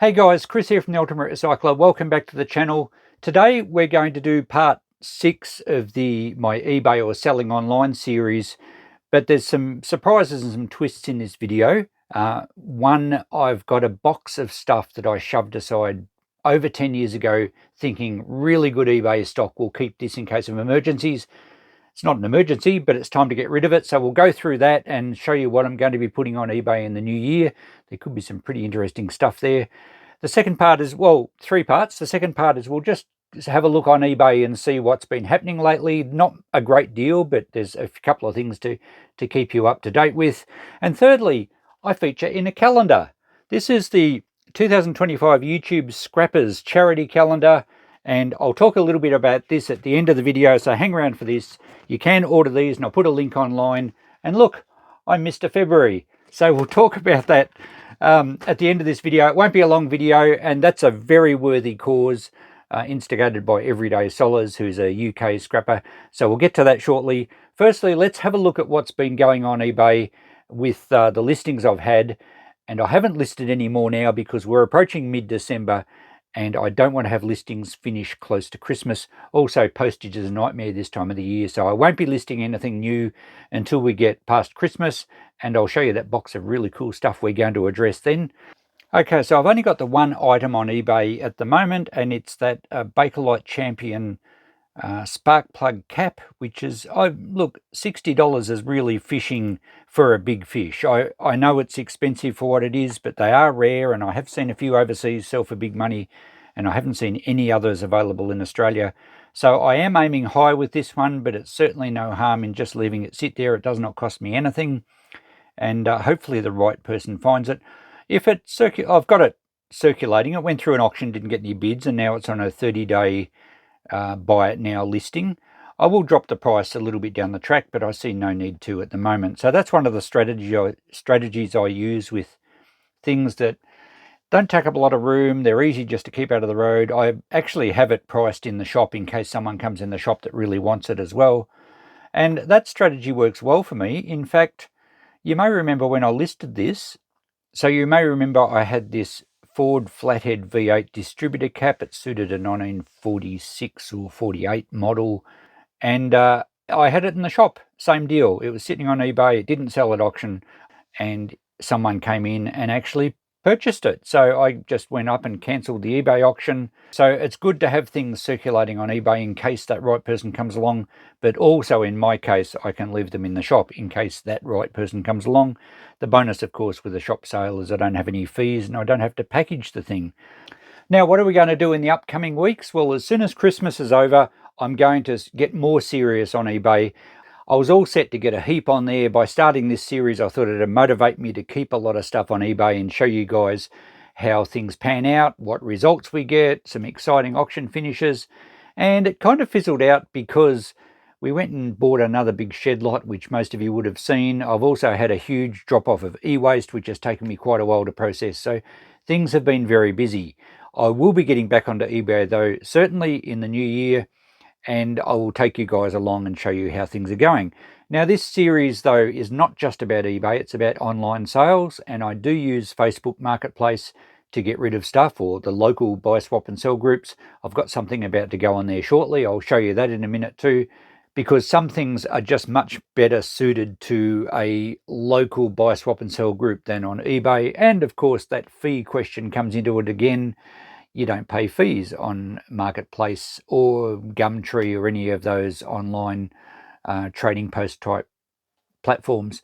Hey guys, Chris here from the Ultimate Recycler. Welcome back to the channel. Today we're going to do part 6 of my eBay or selling online series, but there's some surprises and some twists in this video. One, I've got a box of stuff that I shoved aside over 10 years ago thinking really good eBay stock will keep this in case of emergencies. It's not an emergency, but it's time to get rid of it. So we'll go through that and show you what I'm going to be putting on eBay in the new year. There could be some pretty interesting stuff there. The second part is, well, 3 parts. The second part is we'll just have a look on eBay and see what's been happening lately. Not a great deal, but there's a couple of things to keep you up to date with. And thirdly, I feature in a calendar. This is the 2025 YouTube Scrappers charity calendar, and I'll talk a little bit about this at the end of the video, so hang around for this. You can order these, and I'll put a link online. And look, I'm Mr. February, so we'll talk about that at the end of this video. It won't be a long video, and that's a very worthy cause, instigated by Everyday Solars, who's a UK scrapper. So we'll get to that shortly. Firstly, let's have a look at what's been going on eBay with the listings I've had. And I haven't listed any more now because we're approaching mid-December, and I don't want to have listings finish close to Christmas. Also, postage is a nightmare this time of the year, so I won't be listing anything new until we get past Christmas, and I'll show you that box of really cool stuff we're going to address then. Okay, so I've only got the one item on eBay at the moment, and it's that Bakelite Champion spark plug cap, which is, look, $60 is really fishing for a big fish. I know it's expensive for what it is, but they are rare, and I have seen a few overseas sell for big money, and I haven't seen any others available in Australia. So I am aiming high with this one, but it's certainly no harm in just leaving it sit there. It does not cost me anything, and hopefully the right person finds it. If I've got it circulating. It went through an auction, didn't get any bids, and now it's on a 30-day buy it now listing. I will drop the price a little bit down the track, but I see no need to at the moment. So that's one of the strategies I use with things that don't take up a lot of room. They're easy just to keep out of the road. I actually have it priced in the shop in case someone comes in the shop that really wants it as well. And that strategy works well for me. In fact, you may remember when I listed this, so you may remember I had this Ford Flathead V8 distributor cap. It suited a 1946 or 48 model, and I had it in the shop. Same deal. It was sitting on eBay. It didn't sell at auction, and someone came in and actually purchased it. So I just went up and cancelled the eBay auction. So it's good to have things circulating on eBay in case that right person comes along, but also in my case I can leave them in the shop in case that right person comes along. The bonus, of course, with a shop sale is I don't have any fees and I don't have to package the thing. Now, what are we going to do in the upcoming weeks? Well, as soon as Christmas is over, I'm going to get more serious on eBay. I was all set to get a heap on there. By starting this series, I thought it'd motivate me to keep a lot of stuff on eBay and show you guys how things pan out, what results we get, some exciting auction finishes. And it kind of fizzled out because we went and bought another big shed lot, which most of you would have seen. I've also had a huge drop-off of e-waste, which has taken me quite a while to process. So things have been very busy. I will be getting back onto eBay, though, certainly in the new year, and I will take you guys along and show you how things are going. Now, this series, though, is not just about eBay. It's about online sales, and I do use Facebook Marketplace to get rid of stuff, or the local buy, swap, and sell groups. I've got something about to go on there shortly. I'll show you that in a minute too, because some things are just much better suited to a local buy, swap, and sell group than on eBay. And, of course, that fee question comes into it again. You don't pay fees on Marketplace or Gumtree or any of those online trading post type platforms.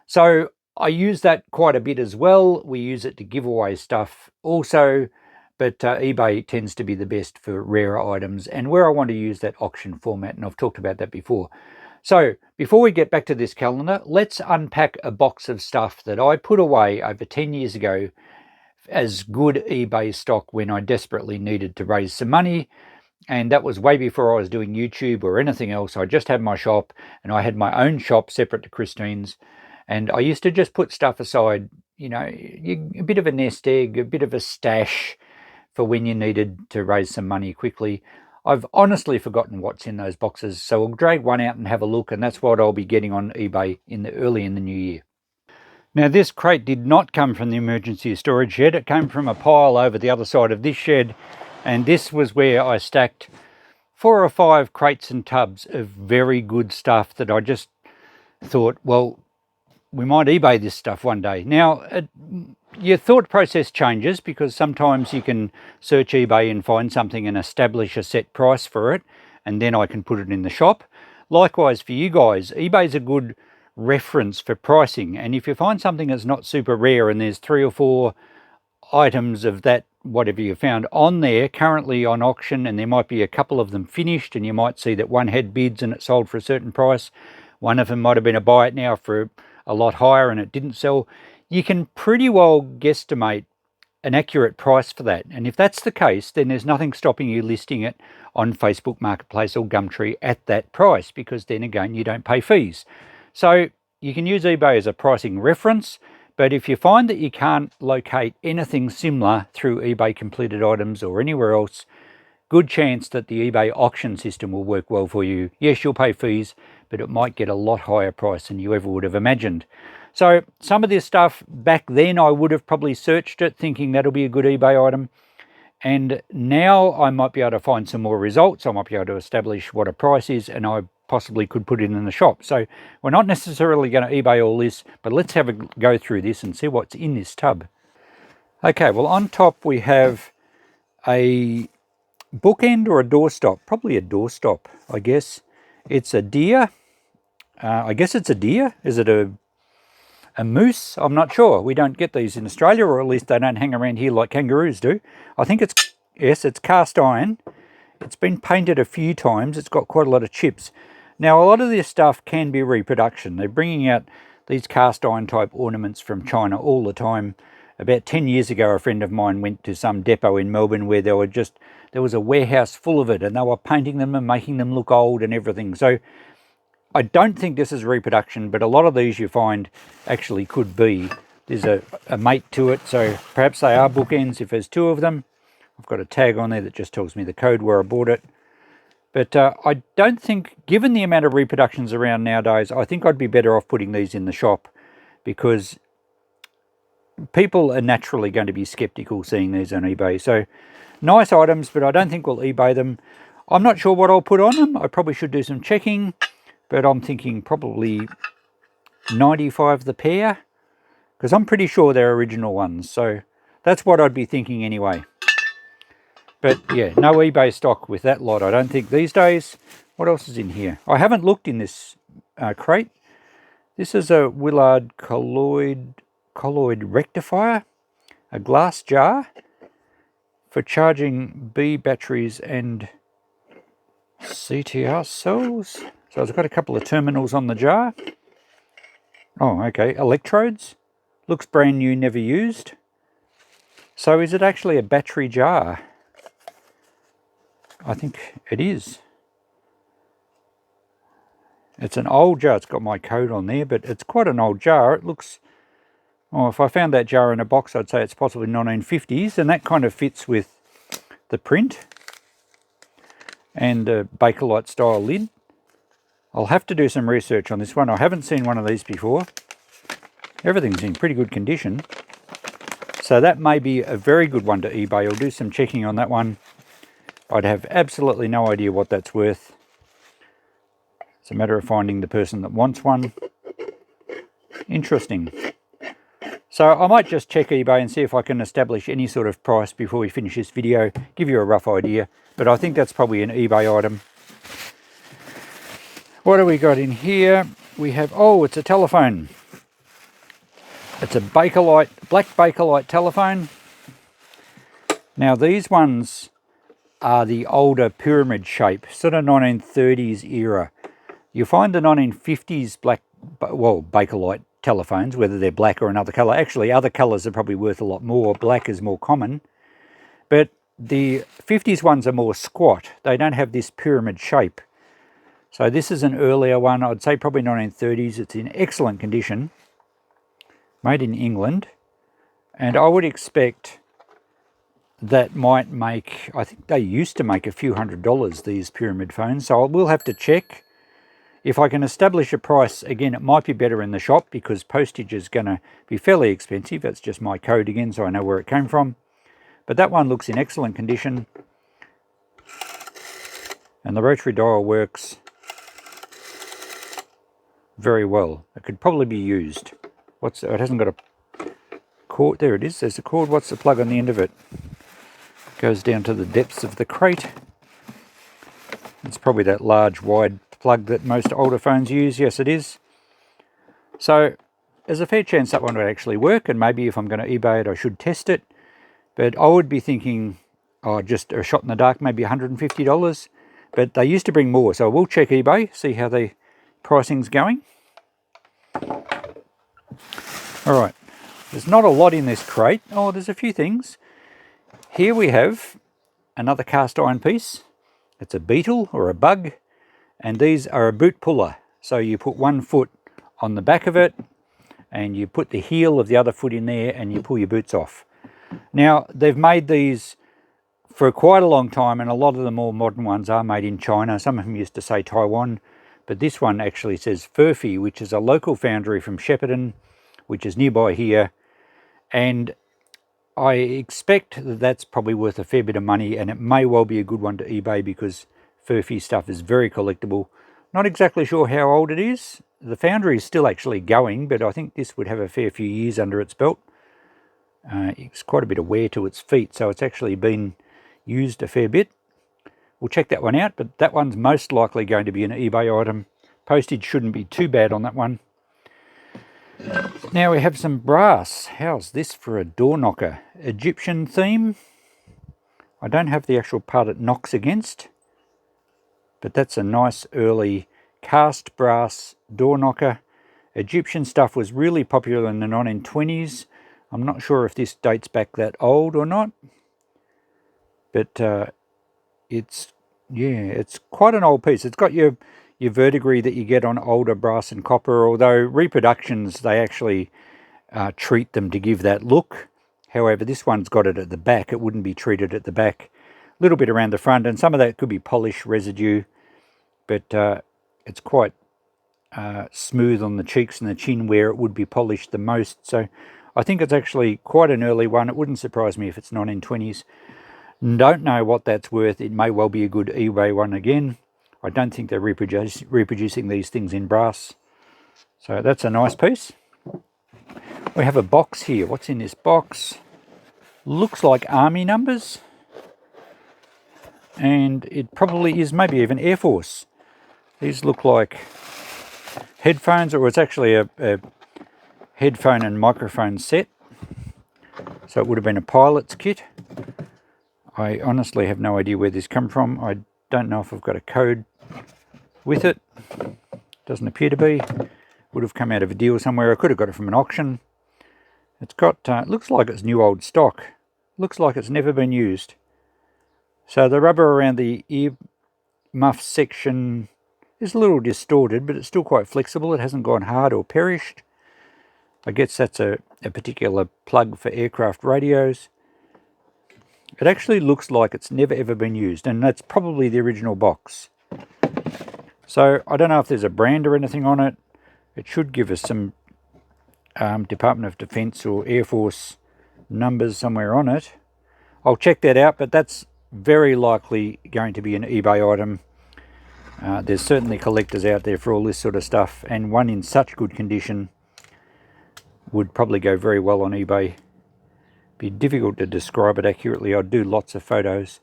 So I use that quite a bit as well. We use it to give away stuff also, but eBay tends to be the best for rarer items and where I want to use that auction format, and I've talked about that before. So before we get back to this calendar, let's unpack a box of stuff that I put away over 10 years ago as good eBay stock when I desperately needed to raise some money. And that was way before I was doing YouTube or anything else. I just had my shop, and I had my own shop separate to Christine's. And I used to just put stuff aside, you know, a bit of a nest egg, a bit of a stash for when you needed to raise some money quickly. I've honestly forgotten what's in those boxes, so I'll drag one out and have a look, and that's what I'll be getting on eBay early in the new year. Now this crate did not come from the emergency storage shed. It came from a pile over the other side of this shed, and this was where I stacked 4 or 5 crates and tubs of very good stuff that I just thought, well, we might eBay this stuff one day. Now, your thought process changes because sometimes you can search eBay and find something and establish a set price for it, and then I can put it in the shop. Likewise for you guys, eBay's a good reference for pricing, and if you find something that's not super rare and there's 3 or 4 items of that whatever you found on there currently on auction, and there might be a couple of them finished, and you might see that one had bids and it sold for a certain price, one of them might have been a buy it now for a lot higher and it didn't sell, you can pretty well guesstimate an accurate price for that. And if that's the case, then there's nothing stopping you listing it on Facebook Marketplace or Gumtree at that price, because then again you don't pay fees. So you can use eBay as a pricing reference, but if you find that you can't locate anything similar through eBay completed items or anywhere else, good chance that the eBay auction system will work well for you. Yes, you'll pay fees, but it might get a lot higher price than you ever would have imagined. So some of this stuff back then I would have probably searched it thinking that'll be a good eBay item, and now I might be able to find some more results. I might be able to establish what a price is, and I possibly could put it in the shop. So we're not necessarily going to eBay all this, but let's have a go through this and see what's in this tub. Okay, well on top we have a bookend or a doorstop, probably a doorstop, I guess. It's a deer. I guess it's a deer. Is it a moose? I'm not sure. We don't get these in Australia, or at least they don't hang around here like kangaroos do. I think it's, yes, it's cast iron. It's been painted a few times. It's got quite a lot of chips. Now, a lot of this stuff can be reproduction. They're bringing out these cast iron type ornaments from China all the time. About 10 years ago, a friend of mine went to some depot in Melbourne where there was a warehouse full of it, and they were painting them and making them look old and everything. So I don't think this is reproduction, but a lot of these you find actually could be. There's a mate to it, so perhaps they are bookends if there's 2 of them. I've got a tag on there that just tells me the code where I bought it. But I don't think, given the amount of reproductions around nowadays, I think I'd be better off putting these in the shop, because people are naturally going to be skeptical seeing these on eBay. So nice items, but I don't think we'll eBay them. I'm not sure what I'll put on them. I probably should do some checking, but I'm thinking probably 95 the pair, because I'm pretty sure they're original ones. So that's what I'd be thinking anyway. But yeah, no eBay stock with that lot, I don't think, these days. What else is in here? I haven't looked in this crate. This is a Willard colloid rectifier, a glass jar for charging B batteries and CTR cells. So it's got a couple of terminals on the jar. Oh, okay, electrodes. Looks brand new, never used. So is it actually a battery jar? I think it is. It's an old jar. It's got my code on there, but it's quite an old jar. It looks, oh, if I found that jar in a box, I'd say it's possibly 1950s, and that kind of fits with the print and a Bakelite style lid. I'll have to do some research on this one. I haven't seen one of these before. Everything's in pretty good condition. So that may be a very good one to eBay. I'll do some checking on that one. I'd have absolutely no idea what that's worth. It's a matter of finding the person that wants one. Interesting. So I might just check eBay and see if I can establish any sort of price before we finish this video, give you a rough idea. But I think that's probably an eBay item. What do we got in here? We have, oh, it's a telephone. It's a Bakelite, black Bakelite telephone. Now these ones are the older pyramid shape, sort of 1930s era. You find the 1950s black, well, Bakelite telephones, whether they're black or another colour. Actually, other colours are probably worth a lot more. Black is more common. But the 50s ones are more squat. They don't have this pyramid shape. So this is an earlier one. I'd say probably 1930s. It's in excellent condition. Made in England. And I would expect that might make, I think they used to make a few $100s, these pyramid phones. So I will have to check. If I can establish a price, again, it might be better in the shop because postage is going to be fairly expensive. That's just my code again, so I know where it came from. But that one looks in excellent condition. And the rotary dial works very well. It could probably be used. It hasn't got a cord. There it is. There's a cord. What's the plug on the end of it? Goes down to the depths of the crate. It's probably that large wide plug that most older phones use. Yes, it is. So there's a fair chance that one would actually work, and maybe if I'm going to eBay it, I should test it. But I would be thinking, just a shot in the dark, maybe $150. But they used to bring more, so I will check eBay, see how the pricing's going. All right, there's not a lot in this crate. Oh, there's a few things. Here we have another cast iron piece. It's a beetle or a bug, and these are a boot puller. So you put one foot on the back of it, and you put the heel of the other foot in there, and you pull your boots off. Now, they've made these for quite a long time, and a lot of the more modern ones are made in China. Some of them used to say Taiwan, but this one actually says Furphy, which is a local foundry from Shepparton, which is nearby here. And I expect that that's probably worth a fair bit of money, and it may well be a good one to eBay because Furphy stuff is very collectible. Not exactly sure how old it is. The foundry is still actually going, but I think this would have a fair few years under its belt. It's quite a bit of wear to its feet, so it's actually been used a fair bit. We'll check that one out, but that one's most likely going to be an eBay item. Postage shouldn't be too bad on that one. Now we have some brass. How's this for a door knocker? Egyptian theme. I don't have the actual part it knocks against, but that's a nice early cast brass door knocker. Egyptian stuff was really popular in the 1920s. I'm not sure if this dates back that old or not, but it's quite an old piece. It's got your verdigris that you get on older brass and copper, although reproductions, they actually treat them to give that look. However, this one's got it at the back. It wouldn't be treated at the back. A little bit around the front, and some of that could be polish residue, but it's quite smooth on the cheeks and the chin where it would be polished the most. So I think it's actually quite an early one. It wouldn't surprise me if it's 1920s. Don't know what that's worth. It may well be a good eBay one again. I don't think they're reproducing these things in brass. So that's a nice piece. We have a box here. What's in this box? Looks like army numbers. And it probably is maybe even Air Force. These look like headphones, or it's actually a headphone and microphone set. So it would have been a pilot's kit. I honestly have no idea where this come from. I don't know if I've got a code with it. Doesn't appear to be. Would have come out of a deal somewhere. I could have got it from an auction. It's got, looks like it's new old stock. Looks like it's never been used. So the rubber around the ear muff section is a little distorted, but it's still quite flexible. It hasn't gone hard or perished. I guess that's a particular plug for aircraft radios. It actually looks like it's never ever been used, and that's probably the original box. So I don't know if there's a brand or anything on it. It should give us some Department of Defense or Air Force numbers somewhere on it. I'll check that out, but that's very likely going to be an eBay item. There's certainly collectors out there for all this sort of stuff, and one in such good condition would probably go very well on eBay. Be difficult to describe it accurately. I'd do lots of photos.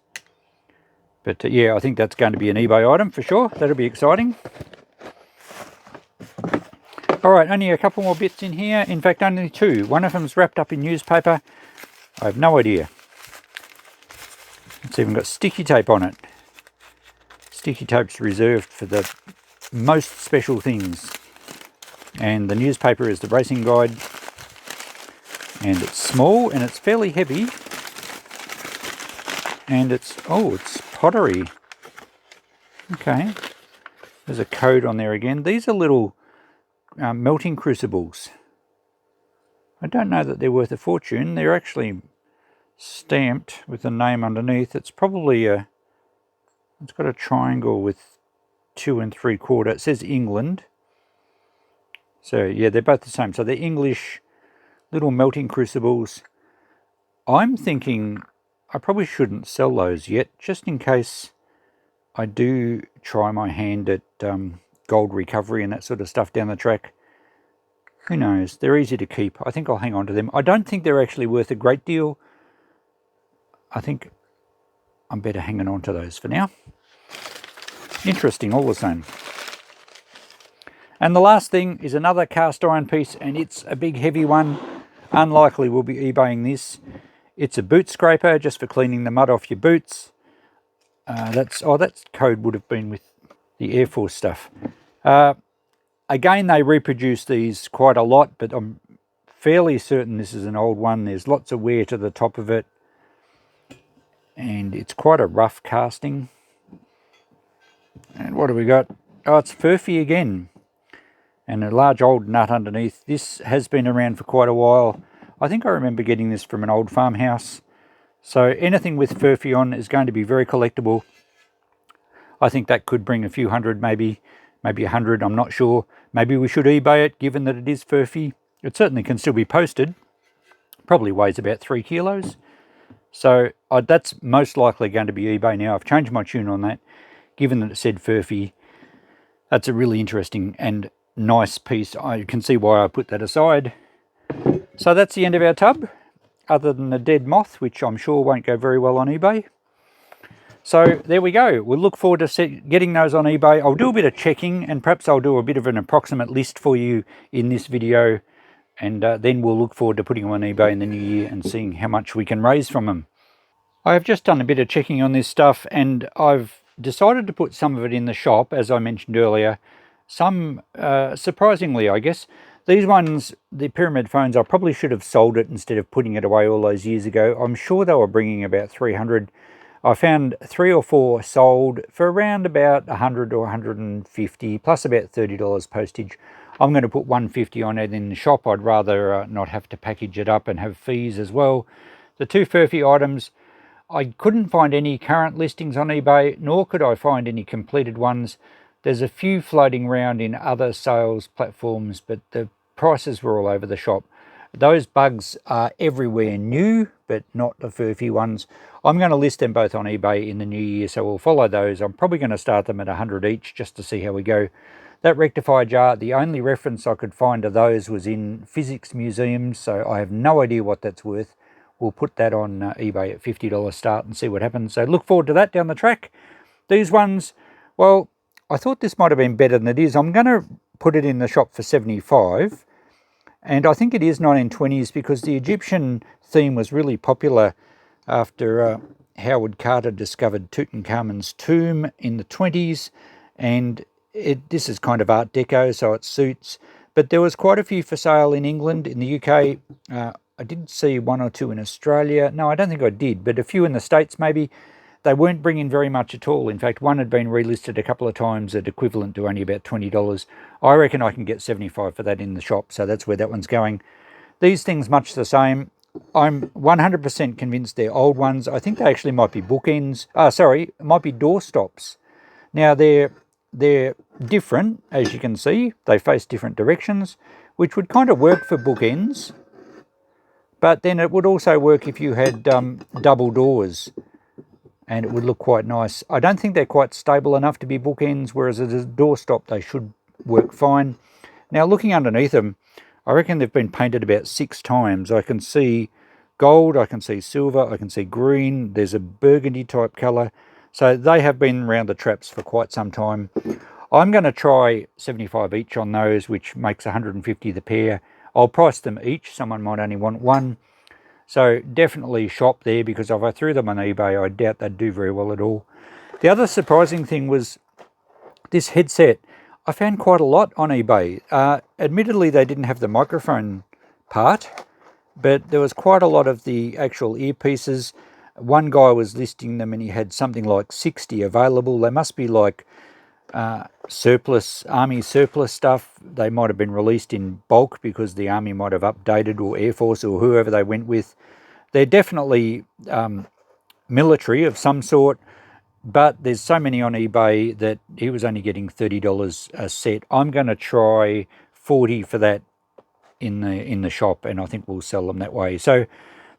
But yeah, I think that's going to be an eBay item for sure. That'll be exciting. All right, only a couple more bits in here. In fact, only two. One of them's wrapped up in newspaper. I have no idea. It's even got sticky tape on it. Sticky tape's reserved for the most special things. And the newspaper is the racing guide. And it's small and it's fairly heavy. And it's pottery. Okay. There's a code on there again. These are little melting crucibles. I don't know that they're worth a fortune. They're actually stamped with the name underneath. It's probably it's got a triangle with 2 3/4. It says England. So yeah, they're both the same. So they're English little melting crucibles. I'm thinking I probably shouldn't sell those yet, just in case I do try my hand at gold recovery and that sort of stuff down the track. Who knows? They're easy to keep. I think I'll hang on to them. I don't think they're actually worth a great deal. I think I'm better hanging on to those for now. Interesting all the same. And the last thing is another cast iron piece, and it's a big heavy one. Unlikely we'll be eBaying this. It's a boot scraper just for cleaning the mud off your boots. That code would have been with the Air Force stuff. Again, they reproduce these quite a lot, but I'm fairly certain this is an old one. There's lots of wear to the top of it, and it's quite a rough casting. And what have we got? Oh, it's Furphy again, and a large old nut underneath. This has been around for quite a while. I think I remember getting this from an old farmhouse. So anything with Furphy on is going to be very collectible. I think that could bring a few hundred, maybe 100, I'm not sure. Maybe we should eBay it, given that it is Furphy. It certainly can still be posted. Probably weighs about 3 kilos. So that's most likely going to be eBay now. I've changed my tune on that, given that it said Furphy. That's a really interesting and nice piece. I can see why I put that aside. So that's the end of our tub, other than the dead moth, which I'm sure won't go very well on eBay. So there we go. We'll look forward to getting those on eBay. I'll do a bit of checking, and perhaps I'll do a bit of an approximate list for you in this video, and then we'll look forward to putting them on eBay in the new year and seeing how much we can raise from them. I have just done a bit of checking on this stuff, and I've decided to put some of it in the shop, as I mentioned earlier. Some, surprisingly, I guess. These ones, the Pyramid phones, I probably should have sold it instead of putting it away all those years ago. I'm sure they were bringing about 300. I found 3 or 4 sold for around about 100 or 150, plus about $30 postage. I'm going to put 150 on it in the shop. I'd rather not have to package it up and have fees as well. The 2 Furphy items, I couldn't find any current listings on eBay, nor could I find any completed ones. There's a few floating around in other sales platforms, but the prices were all over the shop. Those bugs are everywhere new, but not the Furphy ones. I'm going to list them both on eBay in the new year, so we'll follow those. I'm probably going to start them at 100 each just to see how we go. That rectifier jar, the only reference I could find of those was in physics museums, so I have no idea what that's worth. We'll put that on eBay at $50 start and see what happens. So look forward to that down the track. These ones, well, I thought this might have been better than it is. I'm going to put it in the shop for 75. And I think it is 1920s because the Egyptian theme was really popular after Howard Carter discovered Tutankhamun's tomb in the 20s. And this is kind of Art Deco, so it suits. But there was quite a few for sale in England, in the UK. I did see 1 or 2 in Australia. No, I don't think I did, but a few in the States maybe. They weren't bringing very much at all. In fact, one had been relisted a couple of times at equivalent to only about $20. I reckon I can get 75 for that in the shop, so that's where that one's going. These things much the same. I'm 100% convinced they're old ones. I think they actually might be bookends. Might be doorstops. Now, they're different, as you can see. They face different directions, which would kind of work for bookends. But then it would also work if you had double doors, and it would look quite nice. I don't think they're quite stable enough to be bookends, whereas as a doorstop they should work fine. Now, looking underneath them, I reckon they've been painted about 6 times. I can see gold, I can see silver, I can see green, there's a burgundy type colour. So they have been around the traps for quite some time. I'm going to try 75 each on those, which makes 150 the pair. I'll price them each. Someone might only want one. So definitely shop there, because if I threw them on eBay, I doubt they'd do very well at all. The other surprising thing was this headset. I found quite a lot on eBay. Admittedly, they didn't have the microphone part, but there was quite a lot of the actual earpieces. One guy was listing them and he had something like 60 available. They must be like army surplus stuff. They might have been released in bulk because the army might have updated, or Air Force, or whoever they went with. They're definitely military of some sort. but there's so many on eBay that he was only getting $30 a set. I'm going to try 40 for that in the shop, and I think we'll sell them that way. So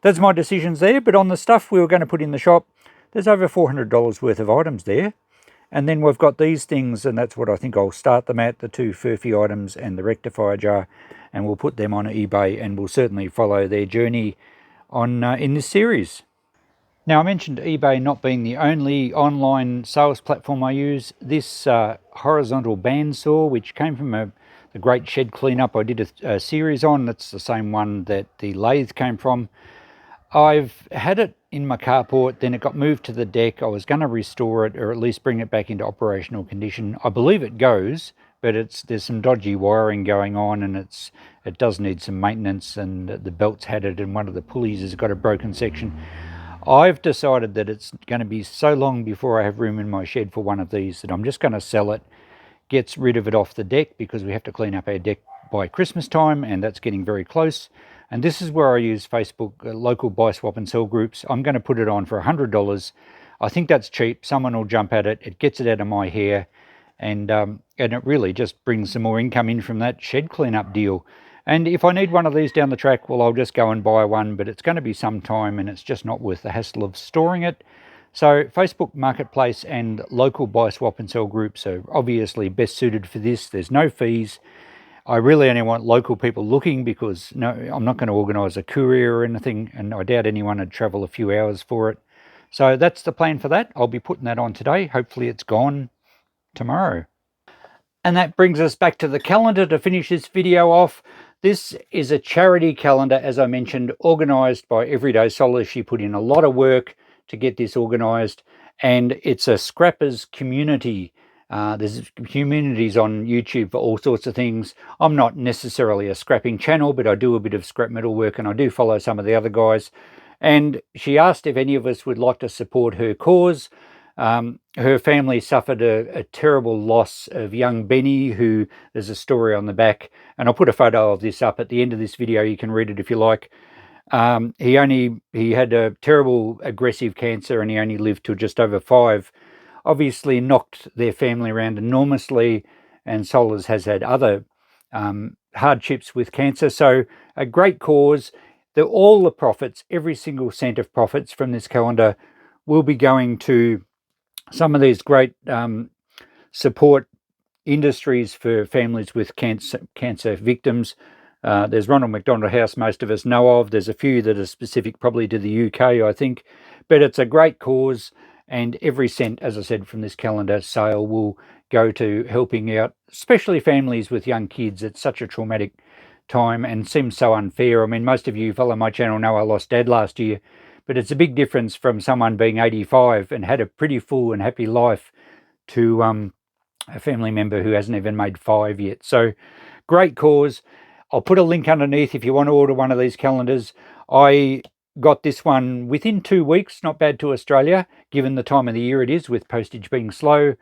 that's my decisions there. But on the stuff we were going to put in the shop, there's over $400 worth of items there. And then we've got these things, and that's what I think I'll start them at, the 2 Furphy items and the rectifier jar, and we'll put them on eBay, and we'll certainly follow their journey on in this series. Now, I mentioned eBay not being the only online sales platform I use. This horizontal bandsaw, which came from the Great Shed Cleanup I did a series on, that's the same one that the lathe came from. I've had it in my carport, then it got moved to the deck. I was going to restore it, or at least bring it back into operational condition. I believe it goes, but there's some dodgy wiring going on, and it does need some maintenance, and the belt's had it, and one of the pulleys has got a broken section. I've decided that it's going to be so long before I have room in my shed for one of these that I'm just going to sell it, get rid of it off the deck, because we have to clean up our deck by Christmas time, and that's getting very close. And this is where I use Facebook local buy, swap and sell groups. I'm going to put it on for $100. I think that's cheap. Someone will jump at it. It gets it out of my hair, and it really just brings some more income in from that shed cleanup deal. And if I need one of these down the track, well, I'll just go and buy one, but it's going to be some time, and it's just not worth the hassle of storing it. So Facebook Marketplace and local buy, swap and sell groups are obviously best suited for this. There's no fees. I really only want local people looking, because no, I'm not going to organise a courier or anything, and I doubt anyone would travel a few hours for it. So that's the plan for that. I'll be putting that on today. Hopefully it's gone tomorrow. And that brings us back to the calendar to finish this video off. This is a charity calendar, as I mentioned, organised by Everyday Solar. She put in a lot of work to get this organised, and it's a scrappers community. There's communities on YouTube for all sorts of things. I'm not necessarily a scrapping channel, but I do a bit of scrap metal work, and I do follow some of the other guys. And she asked if any of us would like to support her cause. Her family suffered a terrible loss of young Benny, who there's a story on the back, and I'll put a photo of this up at the end of this video. You can read it if you like. He had a terrible aggressive cancer, and he only lived to just over 5. Obviously knocked their family around enormously, and Solars has had other hardships with cancer. So a great cause. All the profits, every single cent of profits from this calendar, will be going to some of these great support industries for families with cancer victims. There's Ronald McDonald House most of us know of. There's a few that are specific probably to the UK, I think. But it's a great cause, and every cent, as I said, from this calendar sale will go to helping out, especially families with young kids. It's such a traumatic time and seems so unfair. I mean, most of you who follow my channel know I lost Dad last year, but it's a big difference from someone being 85 and had a pretty full and happy life to a family member who hasn't even made 5 yet. So great cause. I'll put a link underneath if you want to order one of these calendars. I got this one within 2 weeks, not bad to Australia, given the time of the year it is, with postage being slow.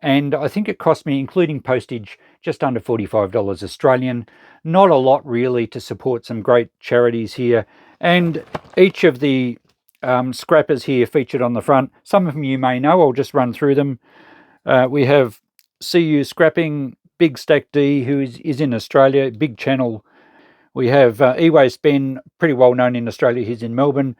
And I think it cost me, including postage, just under $45 Australian. Not a lot really to support some great charities here. And each of the scrappers here featured on the front, some of them you may know, I'll just run through them. We have CU Scrapping, Big Stack D, who is in Australia, big channel. We have E-Waste Ben, pretty well known in Australia, he's in Melbourne.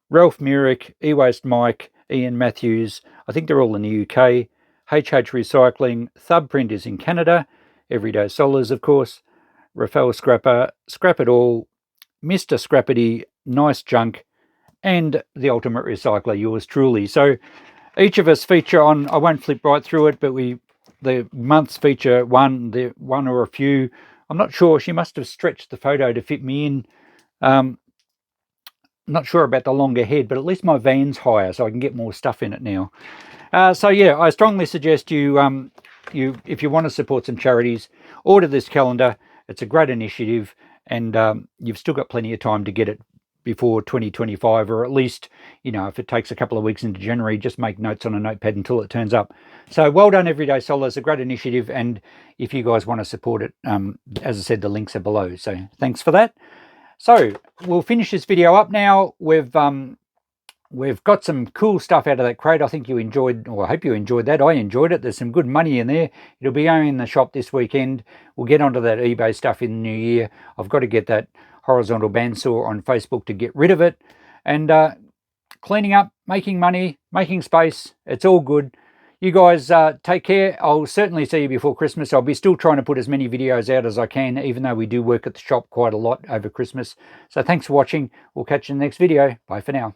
Ralph Murick, E-Waste Mike, Ian Matthews, I think they're all in the UK. HH Recycling, Thumbprint is in Canada. Everyday Solars, of course. Rafael Scrapper, Scrap It All, Mr. Scrappity, Nice Junk, and The Ultimate Recycler, yours truly. So each of us feature on, I won't flip right through it, but the months feature one or a few. I'm not sure, she must have stretched the photo to fit me in. Not sure about the longer head, but at least my van's higher, so I can get more stuff in it now. So yeah, I strongly suggest you, if you want to support some charities, order this calendar. It's a great initiative, and you've still got plenty of time to get it before 2025, or at least, if it takes a couple of weeks into January, just make notes on a notepad until it turns up. So well done, Everyday Solar. It's a great initiative, and if you guys want to support it, as I said, the links are below. So thanks for that. So we'll finish this video up now. We've we've got some cool stuff out of that crate. I think you enjoyed, or I hope you enjoyed that. I enjoyed it. There's some good money in there. It'll be going in the shop this weekend. We'll get onto that eBay stuff in the new year. I've got to get that horizontal bandsaw on Facebook to get rid of it. And cleaning up, making money, making space. It's all good. You guys take care. I'll certainly see you before Christmas. I'll be still trying to put as many videos out as I can, even though we do work at the shop quite a lot over Christmas. So thanks for watching. We'll catch you in the next video. Bye for now.